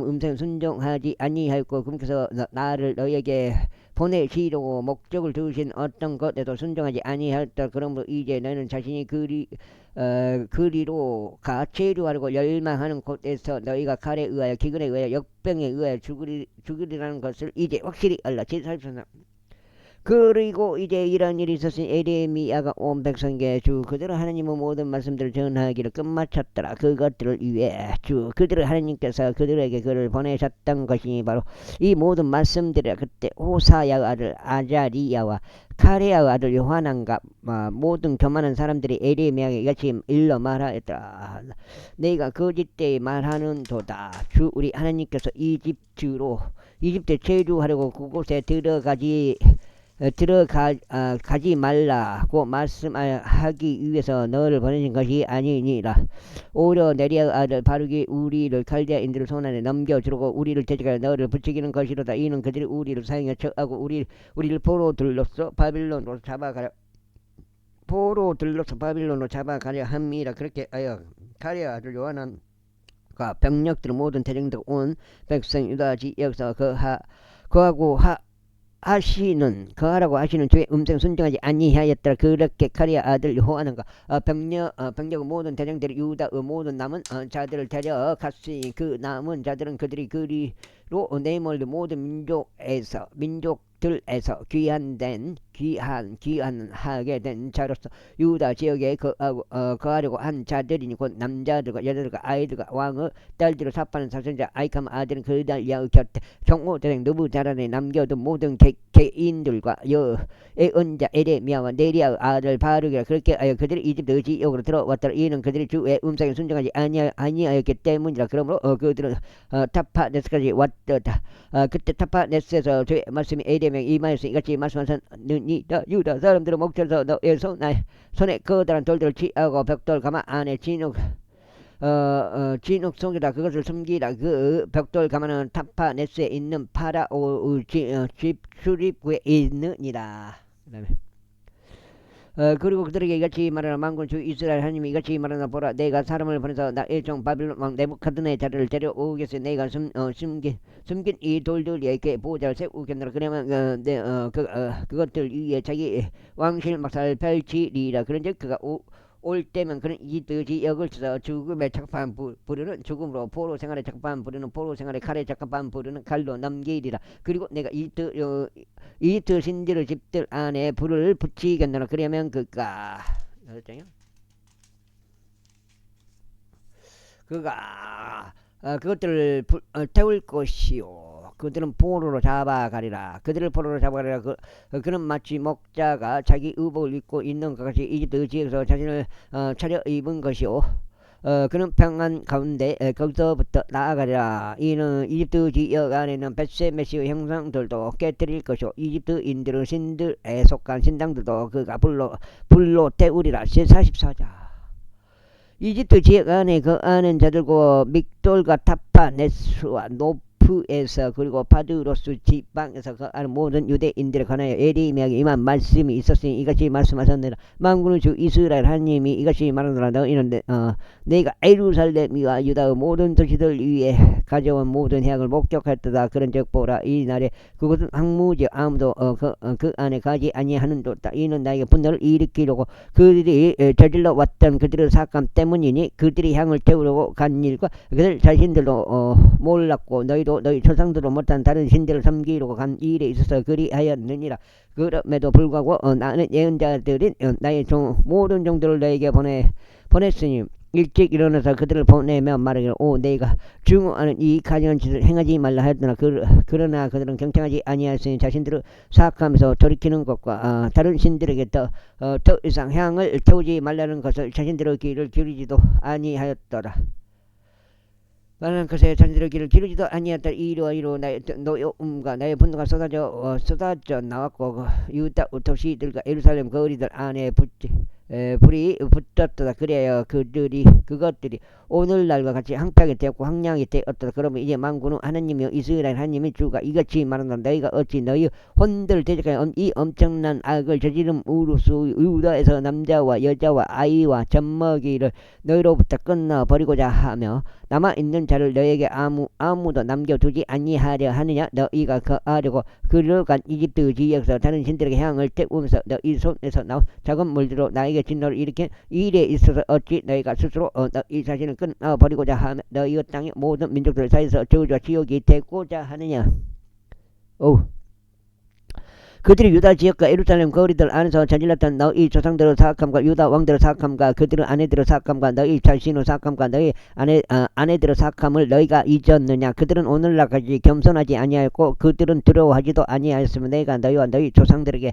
음성에 순종하지 아니하였고 그분께서 나를 너희에게 보내시려고 목적을 두신 어떤 것에도 순종하지 아니하였다. 그러므로 이제 너희는 자신이 그리로 체류하려고 열망하는 곳에서 너희가 칼에 의하여 기근에 의하여 역병에 의하여 죽으리라는 것을 이제 확실히 알라. 제43장. 그리고 이제 이런 일이 있었으니 에레미야가 온 백성에게 주 그들은 하나님의 모든 말씀들을 전하기를 끝마쳤더라. 그것들을 위해 주 그들의 하나님께서 그들에게 그를 보내셨던 것이 바로 이 모든 말씀들이라. 그때 호사야의 아들 아자리야와 카레야의 아들 요하난과 모든 교만한 사람들이 에레미야에게 이같이 일러 말하였더라. 내가 거짓되이 말하는 도다. 주 우리 하나님께서 이집트에 체류하려고 그곳에 가지 말라고 말씀하기 위해서 너를 보내신 것이 아니니라. 오히려 네리아의 아들 바룩이 우리를 칼데아인들의 손안에 넘겨주려고 우리를 대적하여 너를 부추기는 것이로다. 이는 그들이 우리를 사형에 처하고 우리를 포로 들로서 바빌론으로 잡아가려 함이라. 그렇게 하여 카레아 아들 요하난과 병력들 모든 대령들 온 백성 유다 지역에서 거하라고 하시는 주의 음성 순종하지 아니하였더라. 그렇게 카레아 아들 요하난과 병력의 모든 대장들이 유다의 모든 남은 자들을 데려갔으니 그 남은 자들은 그들이 그리로 내몰린 모든 민족들에서 귀환하게 된 자로서 유다 지역에 거하려고 한 자들이니 곧 남자들과 여자들과 아이들과 왕의 딸들을 사파는 사선자 아이캄 아들은 그달리아의 곁에 경호대장 느부자란에 남겨둔 모든 개인들과 예언자 에레미야와 네리아의 아들 바룩이라. 그렇게 하여 그들이 이집트 지역으로 들어왔더라. 이는 그들이 주의 음성에 순종하지 아니하였기 때문이라. 그러므로 그들은 타파네스까지 왔더다. 그때 타파네스에서 주의 말씀이 에레미야에 임하였으니 이같이 말씀하셨느니라. 유다 사람들은 목전에서 너의 손에 커다란 돌들을 취하고 벽돌 가마 안에 진흙 속에다 그것을 숨기라. 그 벽돌 가마는 타파네스에 있는 파라오 집 출입구에 있느니라. 그다음에 그리고 그들에게 이같이 말하라. 만군 주 이스라엘 하나님이 이같이 말하나 보라. 내가 사람을 보내서 나의 종 바빌론 왕 네부카드네자를 데려오겠으니 내가 숨긴 이 돌들에게 보호자를 세우겠노라. 그러면 그것들 위에 자기 왕실 막사를 펼치리라. 그런즉 그가 올 때면 그는 이집트 지역을 쳐서 죽음에 적합한 부류는 죽음으로, 포로 생활에 적합한 부류는 포로 생활에, 칼에 적합한 부류는 칼로 넘기리라. 그리고 내가 이집트 신들의 집들 안에 불을 붙이겠노라. 그러면 그가 그것들을 태울 것이요. 그들은 포로로 잡아가리라. 그들을 포로로 잡아가리라. 그는 마치 목자가 자기 의복을 입고 있는 것 같이 이집트 지역에서 자신을 차려 입은 것이요. 그는 평안 가운데 거기서부터 나아가리라. 이는 이집트 지역 안에 있는 벳세메시의 형상들도 깨뜨릴 것이요. 이집트인들은 신들에 속한 신당들도 그가 불로 태우리라. 제44자. 이집트 지역 안에 그 아는 자들과 믹돌과 타파네스와 노프에서 그리고 파드로스 지방에서 그 아는 모든 유대인들에 관하여 에리미야에게 임한 말씀이 있었으니 이같이 말씀하셨느라. 만군의 주 이스라엘 하나님이 이같이 말하노라. 너희는 내가 예루살렘과 유다의 모든 도시들 위에 가져온 모든 해악을 목격했다. 그런즉 보라, 이 날에 그것은 황무지 아무도 그 안에 가지 아니하는도다. 이는 나에게 분노를 일으키려고 그들이 저질러 왔던 그들의 사감 때문이니 그들이 향을 태우려고 간 일과 그들 자신들도 몰랐고 너희도 너희 조상들도 못한 다른 신들을 섬기려고 간 일에 있어서 그리하였느니라. 그럼에도 불구하고 나는 예언자들인 나의 모든 종들을 너에게 보냈으니 일찍 일어나서 그들을 보내며 말하기를, 내가 증오하는 이 가증한 짓을 행하지 말라 하였더나 그러나 그들은 경청하지 아니하였으니 자신들을 사악하면서 돌이키는 것과 다른 신들에게 더 이상 향을 태우지 말라는 것을 자신들의 귀를 기울이지도 아니하였더라. 나는 그새 자신들의 길을 기르지도 아니하였다. 이로 나의 노여움과 나의 분노가 쏟아져 나왔고 유다 도시들과 예루살렘 거리들 안에 불이 붙었다. 그래야 그것들이 오늘날과 같이 황폐하게 되었고 황량이 되었다. 그러면 이제 만군은 하나님이요 이스라엘 하나님이 주가 이같이 말한다. 너희가 어찌 너희 혼들 대적하여 이 엄청난 악을 저지름 우루수 유다에서 남자와 여자와 아이와 젖먹이를 너희로부터 끊어버리고자 하며 남아있는 자를 너에게 아무도 남겨두지 아니하려 하느냐. 너희가 거하려고 그러간 이집트 지역에서 다른 신들에게 향을 태우면서 너희 손에서 나온 작은 물들로 나에게 진노를 일으킨 일에 있어서 어찌 너희가 스스로 너희 자신을 끊어버리고자 하며 너희 땅의 모든 민족들 사이에서 저주와 지옥이 되고자 하느냐. 그들이 유다 지역과 예루살렘 거리들 안에서 저질렀던 너희 조상들의 사악함과 유다 왕들의 사악함과 그들의 아내들의 사악함과 너희 자신의 사악함과 너희 아내들의 사악함을 너희가 잊었느냐. 그들은 오늘날까지 겸손하지 아니하였고 그들은 두려워하지도 아니하였으며 내가 너희와 너희 조상들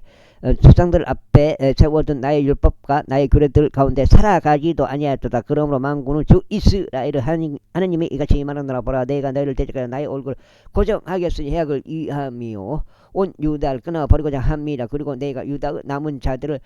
앞에 세워둔 나의 율법과 나의 규례들 가운데 살아가지도 아니하였도다. 그러므로 만군의 주 이스라엘 하나님이 이같이 말하노라. 보라, 내가 너희를 대적하여 나의 얼굴을 고정하겠으니 해악을 위함이요 온 유다를 끊어버리고자 합니다. 그리고 내가 유다의 남은 자들을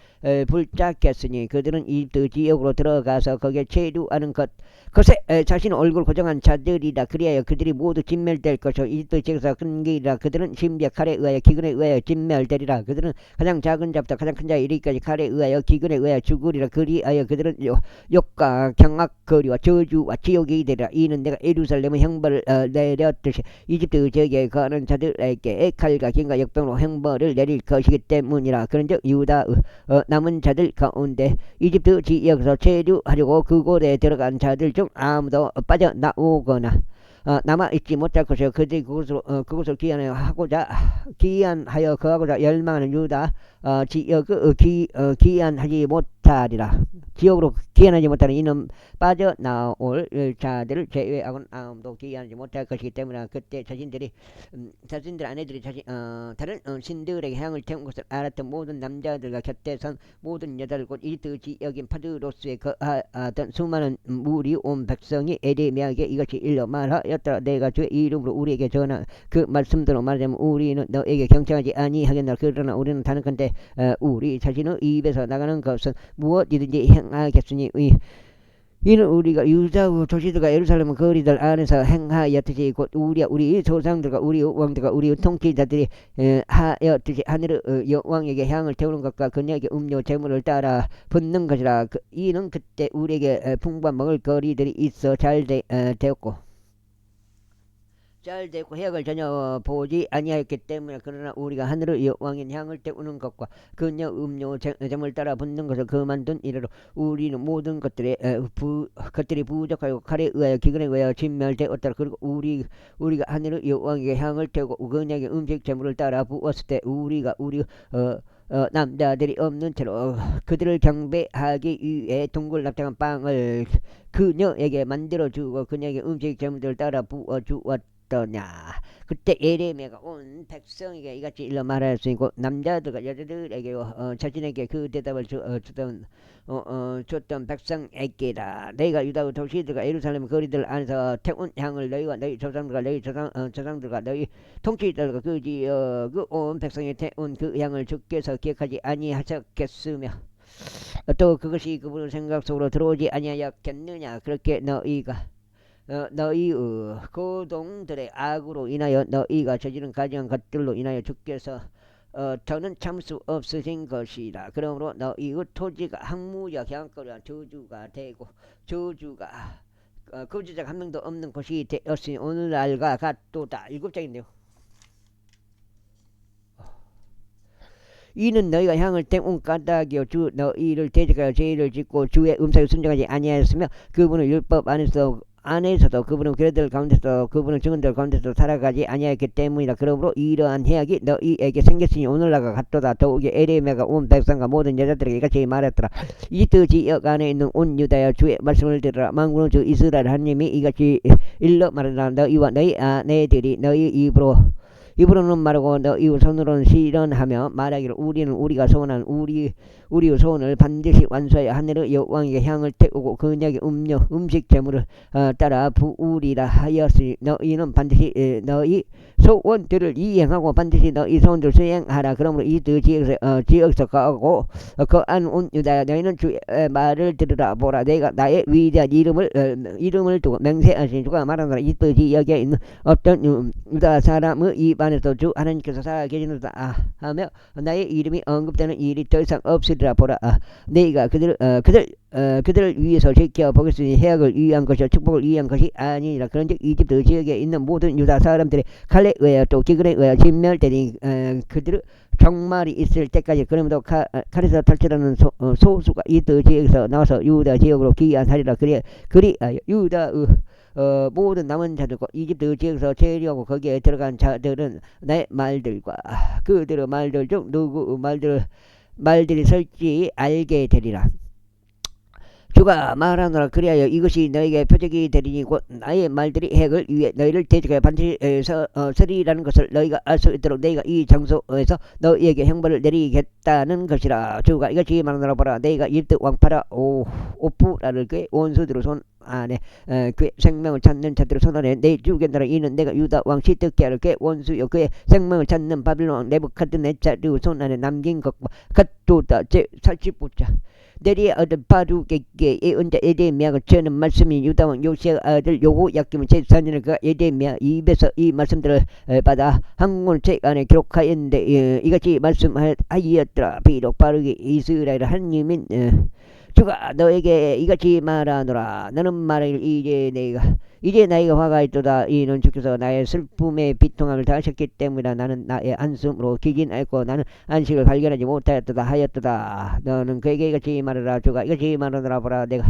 붙잡겠으니 그들은 이집트 지역으로 들어가서 거기에 체류하는 것에 자신의 얼굴 고정한 자들이다. 그리하여 그들이 모두 진멸될 것이요 이집트 지역에서 끊기리라. 그들은 심지어 칼에 의하여 기근에 의하여 진멸되리라. 그들은 가장 작은 자부터 가장 큰 자에 이르기까지 칼에 의하여 기근에 의하여 죽으리라. 그리하여 그들은 욕과 경악거리와 저주와 지옥이 되리라. 이는 내가 예루살렘의 형벌을 내렸듯이 이집트 지역에 거하는 자들에게 칼과 기근과 역병으로 형벌을 내릴 것이기 때문이라. 그런즉 유다 남은 자들 가운데 이집트 지역에서 체류하려고 그곳에 들어간 자들 중 아무도 빠져나오거나 남아있지 못할 것이요 그들이 그곳을 기한하여 거하고자 열망하는 유다 지역을 기한하지 못하리라. 지역으로 기한하지 못하는 이는 빠져나올 자들을 제외하고는 아무도 기한하지 못할 것이기 때문에 그때 자신들 아내들이 다른 신들에게 향을 태운 것을 알았던 모든 남자들과 곁에 선 모든 여자들 곧 이집트 지역인 파드로스에 거하던 수많은 무리 온 백성이 에레미야에게 이같이 일러 말하였더라. 내가 주의 이름으로 우리에게 전한 그 말씀대로 말하자면 우리는 너에게 경청하지 아니하겠노라. 그러나 우리는 다는건대 우리 자신의 입에서 나가는 것은 무엇이든지 행하겠으니 이는 우리가 유다 후 도시들과 예루살렘 거리들 안에서 행하였듯이 곧 우리 조상들과 우리 왕들과 우리 통치자들이 하였듯이 하늘의 여왕에게 향을 태우는 것과 그녀에게 음료 재물을 따라 붙는 것이라. 이는 그때 우리에게 풍부한 먹을 거리들이 있어 잘 되고 해악을 전혀 보지 아니하였기 때문에. 그러나 우리가 하늘의 여왕인 향을 때우는 것과 그녀 음료 점을 따라 붙는 것을 그만둔 이래로 우리는 모든 것들이 부족하고 칼에 의하여 기근에 의하여 진멸되었더라. 그리고 우리가 하늘의 여왕에게 향을 태우고 그녀에게 음식 재물을 따라 부었을 때 우리 남자들이 없는 채로 그들을 경배하기 위해 둥글 납작한 빵을 그녀에게 만들어 주고 그녀에게 음식 재물을 따라 부어 주었더냐. 그때 예레미야가 온 백성에게 이같이 일러 말하였으니 남자들과 여자들에게 자신에게 그 대답을 줬던 백성에게라. 내가 유다 도시들과 예루살렘 거리들 안에서 태운 향을 너희와 너희 조상들과 너희 조상들과 너희 통치자들과 그 온 백성이 태운 그 향을 주께서 기억하지 아니하셨겠으며 또 그것이 그분의 생각 속으로 들어오지 아니하였겠느냐. 그렇게 너희의 고동들의 악으로 인하여 너희가 저지른 가증한 것들로 인하여 주께서 더는 참을 수 없으신 것이라. 그러므로 너희의 토지가 항무적 향거리와 저주가 되고 거주자가 한 명도 없는 곳이 되었으니 오늘날과 같도다. 7장인데요. 이는 너희가 향을 태운 까닭이요 주 너희를 대적하여 죄를 짓고 주의 음성에 순종하지 아니하였으며 그분의 율법 안에서도 그분의 규례들 가운데서 그분의 증언들 가운데서 살아가지 아니하였기 때문이라. 그러므로 이러한 해악이 너희에게 생겼으니 오늘날과 같도다. 더욱이 에레미야가 온 백성과 모든 여자들에게 이같이 말했더라. 이집트 지역 안에 있는 온 유다여 주의 말씀을 들으라. 만군의 주 이스라엘 하나님이 이같이 일러 말하라. 너희와 너희 아내들이 너희 입으로는 말하고 너희 손으로는 실현하며 말하기를 우리는 우리가 소원한 우리의 소원을 반드시 완수하여 하늘의 여왕에게 향을 태우고 그녀에게 음식 재물을 따라 부으리라 하였으니 너희는 반드시 너희 소원들을 이행하고 반드시 너희 소원들을 수행하라. 그러므로 이 두 지역에서 가고 그 안 온 유다야 너희는 주의 말을 들으라. 보라 내가 나의 위대한 이름을 두고 맹세하신 주가 말하노라. 이 두 지역에 있는 어떤 유다 사람의 입 안에서 주 하나님께서 살아계시는다 하며 나의 이름이 언급되는 일이 더 이상 없으리라. 보라 내가 그들을 위해서 지켜보겠으니 해악을 위한 것이요 축복을 위한 것이 아니니라. 그런즉 이집트 지역에 있는 모든 유다 사람들이 칼에 의하여 또 기근에 의하여 진멸되니 그들의 종말이 있을 때까지. 그러므로 칼에서 탈출하는 소수가 이집트 지역에서 나와서 유다 지역으로 귀환하리라. 그리하여 유다의 모든 남은 자들과 이집트 지역에서 체류하고 거기에 들어간 자들은 내 말들과 그들의 말들 중 누구 말들이 설지 알게 되리라. 주가 말하노라. 그리하여 이것이 너에게 표적이 되리니 곧 나의 말들이 핵을 위해 너희를 대적하여 반드시 서리라는 것을 너희가 알 수 있도록 내가 이 장소에서 너희에게 형벌을 내리겠다는 것이라. 주가 이것이 말하노라. 보라 내가 이집트 왕파라 오프라를 그의 원수들의 손 안에 그의 생명을 찾는 자들의 손 안에 내 주겠노라. 이는 내가 유다 왕 시드기야를 그의 원수요 그의 생명을 찾는 바빌론 왕 네부갓네살의 손 안에 남긴 것과 같도다. 제49자 내리의 아들 바룩에게 예언자 예레미야가 전한 말씀이 유다왕 요시야 아들 여호야김은 제4년에 그 예레미야 입에서 이 말씀들을 받아 한권 책 안에 기록하였는데 이같이 말씀하였더라. 비록 바룩이 이스라엘 하나님인 주가 너에게 이같이 말하노라. 너는 말하기를 이제 나이가 화가 있도다. 이는 주께서 나의 슬픔의 비통함을 다하셨기 때문이라. 나는 나의 한숨으로 기진하였고 나는 안식을 발견하지 못하였도다 하였도다. 너는 그에게 이같이 말하라. 주가 이같이 말하노라. 보라 내가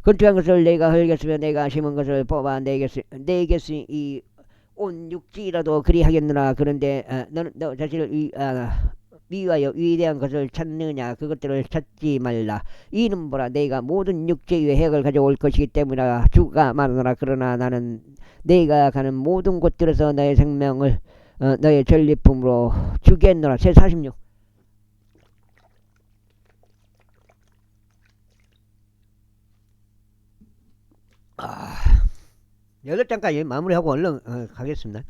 건축한 것을 내가 헐겠으며 내가 심은 것을 뽑아 내겠으니 이 온 육지라도 그리하겠느라. 그런데 너는 너 자신을 위하여 위대한 것을 찾느냐. 그것들을 찾지 말라. 이는 보라 내가 모든 육체 위에 해악을 가져올 것이기 때문이라. 주가 말하노라. 그러나 나는 내가 가는 모든 곳들에서 너의 생명을 너의 전리품으로 주겠노라. 제46 8장까지 마무리하고 얼른 가겠습니다.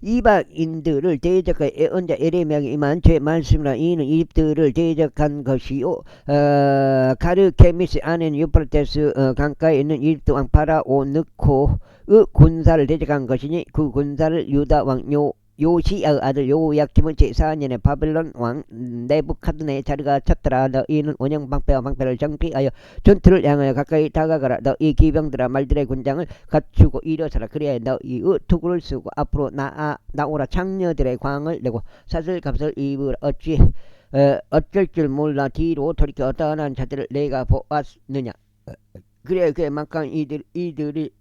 이방인들을 대적하여 언자 에레미야에게 임한 제 말씀이라. 이는 이집트를 대적한 것이요 가르케미스 안에는 유프라테스 강가에 있는 이집트 왕 파라오 느코의 군사를 대적한 것이니 그 군사를 유다 왕 요시야의 아들 요야킴은 제4년에 바벨론 왕 네부카드네자르가 쳤더라. 너희는 원형 방패와 방패를 정비하여 전투를 향하여 가까이 다가가라. 너희 기병들아 말들의 군장을 갖추고 일어서라. 그래야 너희의 투구를 쓰고 앞으로 나오라. 장녀들의 광을 내고 사슬갑을 입으라. 어쩔 줄 몰라 뒤로 돌이켜 어떠한 자들을 내가 보았느냐. 그래 그에 막강 이들이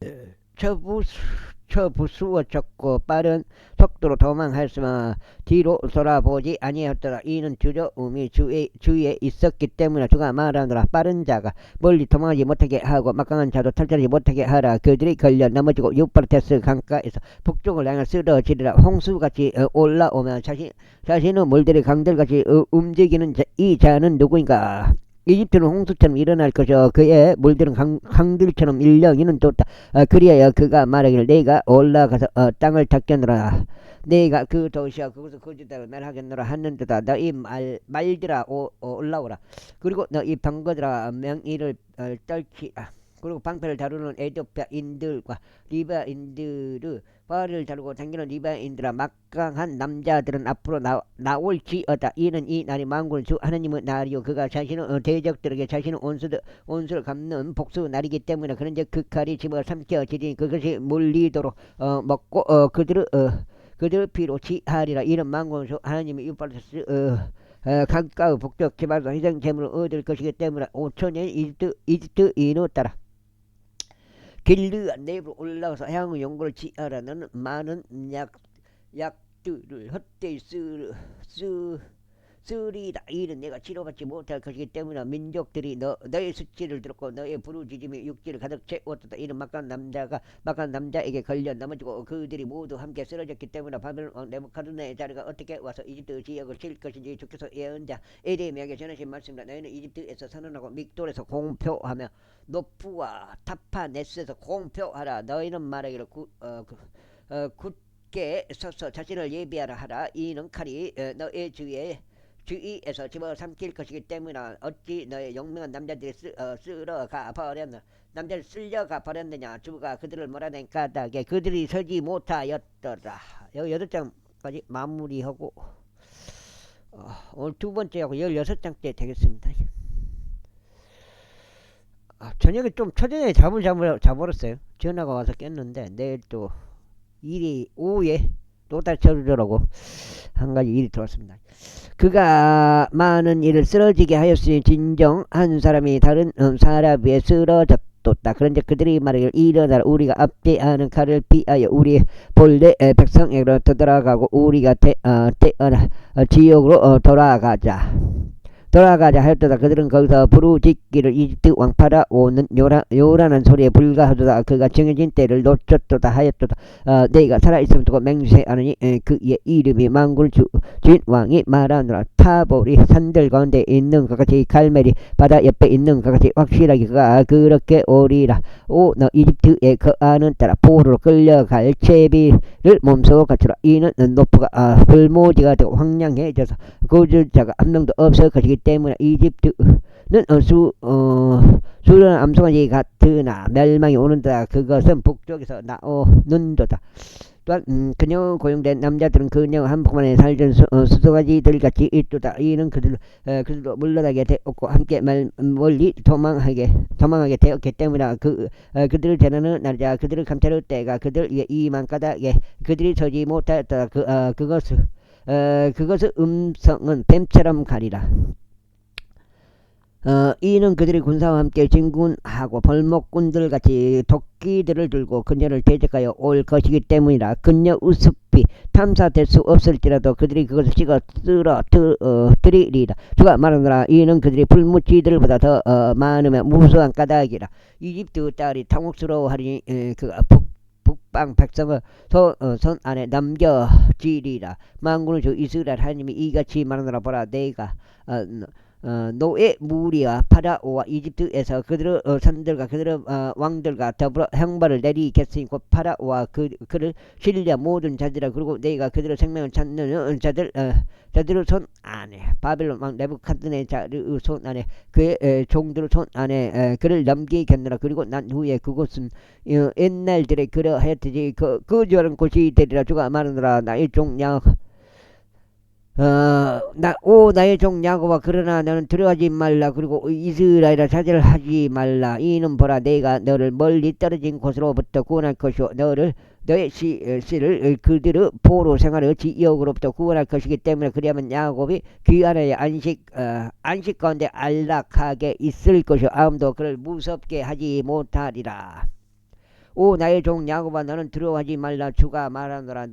처부수어졌고 빠른 속도로 도망했으며 뒤로 돌아보지 아니하였더라. 이는 두려움이 주위에 있었기 때문에 주가 말하노라. 빠른 자가 멀리 도망하지 못하게 하고 막강한 자도 탈출하지 못하게 하라. 그들이 걸려 넘어지고 유프라테스 강가에서 북쪽을 향해 쓰러지리라. 홍수같이 올라오면 자신의 물들이 강들같이 움직이는 이 자는 누구인가. 이집트는 홍수처럼 일어날 것이요 그의 물들은 강들처럼 일렁이는 좋다. 그리하여 그가 말하기를 내가 올라가서 땅을 닦겠노라. 내가 그 도시와 그곳을 거주자를 멸하겠노라 하는도다. 너희 말들아 올라오라. 그리고 너희 병거들아 명의를 떨치라. 그리고 방패를 다루는 에도피아인들과 리바인들의 발을 다루고 당기는 리바인들아 막강한 남자들은 앞으로 나올지어다. 이는 이 날이 만군의 주 하나님의 날이요 그가 자신의 대적들에게 자신의 온수를 갚는 복수 날이기 때문에 그런즉 그 칼이 집어 삼켜지니 그것이 물리도록 먹고 그들의 피로 지하리라. 이는 만군의 주 하나님의 유발레스 강가의 북쪽 기반에서 희생 제물을 얻을 것이기 때문에 5천년 이집트인을 따라 길르아 내부로 올라가서 향후 연고를 지하라. 너는 많은 약들을 헛되이 쓰리라. 이는 내가 치료받지 못할 것이기 때문에 민족들이 너의 수치를 들었고 너의 부르짖음이 육지를 가득 채웠다. 이는 막간 남자에게 걸려 넘어지고 그들이 모두 함께 쓰러졌기 때문에 바벨론 왕 네부카드네자르가 어떻게 와서 이집트 지역을 칠 것인지 주께서 예언자 에레미야에게 전하신 말씀이다. 너희는 이집트에서 선언하고 믹돌에서 공표하며 노프와 타파네스에서 공표하라. 너희는 말하기를 굳게 서서 자신을 예비하라 하라. 이는 칼이 너의 주위에서 집어삼킬 것이기 때문에 어찌 너의 용맹한 남자들이 쓸어가 버렸나. 남자를 쓸려가 버렸느냐. 주가 그들을 몰아낸 까닭에 그들이 서지 못하였더라. 여기 8장까지 마무리하고 오늘 두 번째하고 16장째 되겠습니다. 저녁에 좀 초저녁에 잠을 자버렸어요. 전화가 와서 깼는데 내일 또 일이 오후에 또다시 쳐주더라고. 한 가지 일이 들어왔습니다. 그가 많은 일을 쓰러지게 하였으니 진정 한 사람이 다른 사람 위에 쓰러졌다. 그런데 그들이 말하기를 일어나라. 우리가 압제하는 칼을 피하여 우리 본래 백성에게로 되돌아가고 우리가 지역으로 돌아가자 하였도다. 그들은 거기서 부르짖기를 이집트 왕 파라오는 요란한 소리에 불과하도다. 그가 정해진 때를 놓쳤도다 하였도다. 내가 살아있으면 두고 맹세하느니 그의 이름이 만군의 주인 왕이 말하노라. 타보리 산들 가운데 있는 것 같이 갈멜이 바다 옆에 있는 것 같이 확실하게 그가 그렇게 오리라. 너 이집트에 거하는 따라 포로로 끌려갈 채비를 몸소 갖추라. 이는 노프가 불모지가 되고 황량해져서 거주자가 한 명도 없을 것이기 때문에 이집트는 수려한 암송아지 같으나 멸망이 오는도다. 그것은 북쪽에서 나오는도다. 또한 그녀 고용된 남자들은 그녀 한복만에 살던 수송아지들 같이 있도다. 이는 그들도 물러나게 되었고 함께 멀리 도망하게 되었기 때문에 그들을 재난하는 날이자 그들을 감찰할 때가 그들 위에 이만 까닭에 그들이 서지 못하였다. 그것의 음성은 뱀처럼 가리라. 이는 그들이 군사와 함께 진군하고 벌목꾼들같이 도끼들을 들고 그녀를 대적하여 올 것이기 때문이라. 그녀 우습이 탐사될 수 없을지라도 그들이 그것을 찍어 쓰러뜨리리라. 주가 말하노라. 이는 그들이 불무치들보다 더 많으며 무수한 까닭이라. 이집트 딸이 당혹스러워하리니 그가 북방 백성을 손 안에 남겨지리라. 만군의 주 이스라엘 하나님이 이같이 말하노라. 보라 내가 노예 무리와 파라오와 이집트에서 그들의 선들과 그들의 왕들과 더불어 형벌을 내리겠으니 곧 파라오와 그를 신뢰 모든 자들아 그리고 내가 그들의 생명을 찾는 자들의 손 안에 바벨론 왕 네부갓네살의 손 안에 그의 종들의 손 안에 그를 넘기겠노라. 그리고 난 후에 그곳은 옛날들에 그러하였듯이 거주하는 곳이 되리라. 주가 말하노라. 나의 종 나의 종 야곱아 그러나 너는 들어가지 말라. 그리고 이스라엘아 자절하지 말라. 이는 보라 내가 너를 멀리 떨어진 곳으로부터 구원할 것이요 너의 씨를 그들의 포로 생활의 지역으로부터 구원할 것이기 때문에 그리하면 야곱이 그 안에 안식 가운데 안락하게 있을 것이요 아무도 그를 무섭게 하지 못하리라. 오 나의 종 야곱아 너는 두려워하지 말라. 주가 말하노라.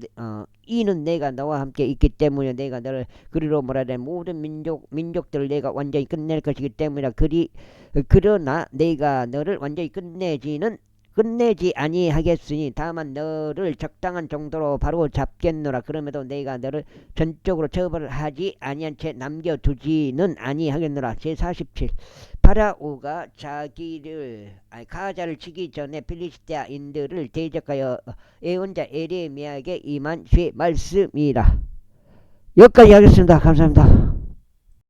이는 내가 너와 함께 있기 때문에 내가 너를 그리로 몰아내 모든 민족들을 내가 완전히 끝낼 것이기 때문이라. 그러나 내가 너를 완전히 끝내지 아니하겠으니 다만 너를 적당한 정도로 바로 잡겠노라. 그럼에도 내가 너를 전적으로 처벌하지 아니한 채 남겨두지는 아니하겠노라. 제47 파라오가 가자를 치기 전에 필리스티아인들을 대적하여 예언자 에레미야에게 임한 주의 말씀이라. 여기까지 하겠습니다. 감사합니다.